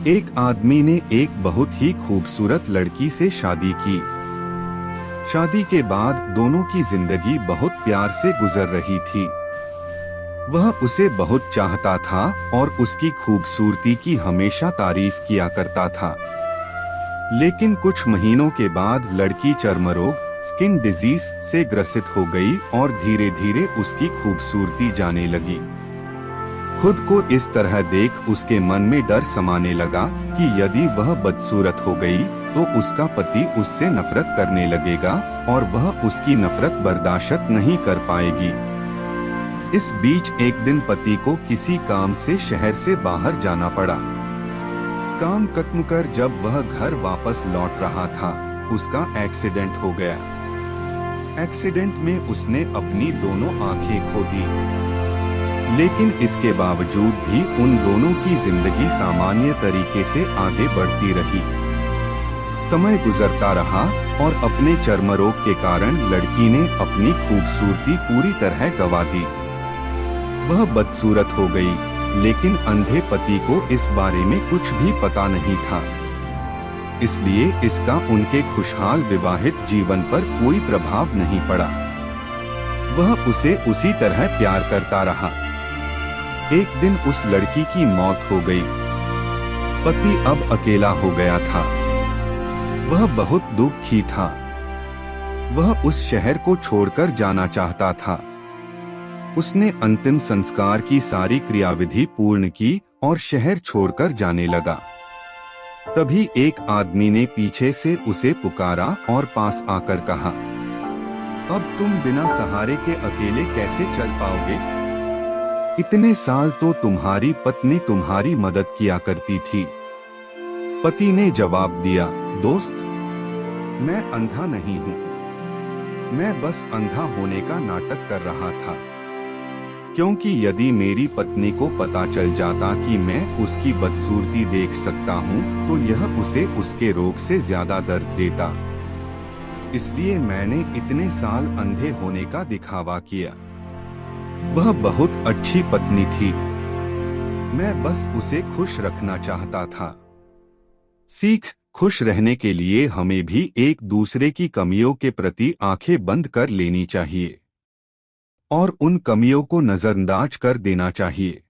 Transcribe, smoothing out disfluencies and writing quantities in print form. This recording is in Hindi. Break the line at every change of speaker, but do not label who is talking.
एक आदमी ने एक बहुत ही खूबसूरत लड़की से शादी की। शादी के बाद दोनों की जिंदगी बहुत प्यार से गुजर रही थी। वह उसे बहुत चाहता था और उसकी खूबसूरती की हमेशा तारीफ किया करता था। लेकिन कुछ महीनों के बाद लड़की चर्मरोग स्किन डिजीज से ग्रसित हो गई और धीरे धीरे उसकी खूबसूरती जाने लगी। खुद को इस तरह देख उसके मन में डर समाने लगा कि यदि वह बदसूरत हो गई तो उसका पति उससे नफरत करने लगेगा और वह उसकी नफरत बर्दाश्त नहीं कर पाएगी। इस बीच एक दिन पति को किसी काम से शहर से बाहर जाना पड़ा। काम खत्म कर जब वह घर वापस लौट रहा था, उसका एक्सीडेंट हो गया। एक्सीडेंट में उसने अपनी दोनों आंखें खो दी। लेकिन इसके बावजूद भी उन दोनों की जिंदगी सामान्य तरीके से आगे बढ़ती रही। समय गुजरता रहा और अपने चर्मरोग के कारण लड़की ने अपनी खूबसूरती पूरी तरह गंवा दी। वह बदसूरत हो गई, लेकिन अंधे पति को इस बारे में कुछ भी पता नहीं था। इसलिए इसका उनके खुशहाल विवाहित जीवन पर कोई प्रभाव नहीं पड़ा। वह उसे उसी तरह प्यार करता रहा। एक दिन उस लड़की की मौत हो गई। पति अब अकेला हो गया था। वह बहुत दुखी था। वह उस शहर को छोड़कर जाना चाहता था। उसने अंतिम संस्कार की सारी क्रियाविधि पूर्ण की और शहर छोड़कर जाने लगा। तभी एक आदमी ने पीछे से उसे पुकारा और पास आकर कहा, अब तुम बिना सहारे के अकेले कैसे चल पाओगे? इतने साल तो तुम्हारी पत्नी तुम्हारी मदद किया करती थी। पति ने जवाब दिया, दोस्त, मैं अंधा नहीं हूँ। मैं बस अंधा होने का नाटक कर रहा था, क्योंकि यदि मेरी पत्नी को पता चल जाता कि मैं उसकी बदसूरती देख सकता हूँ तो यह उसे उसके रोग से ज्यादा दर्द देता। इसलिए मैंने इतने साल अंधे होने का दिखावा किया। वह बहुत अच्छी पत्नी थी। मैं बस उसे खुश रखना चाहता था। सीख, खुश रहने के लिए हमें भी एक दूसरे की कमियों के प्रति आंखें बंद कर लेनी चाहिए और उन कमियों को नजरअंदाज कर देना चाहिए।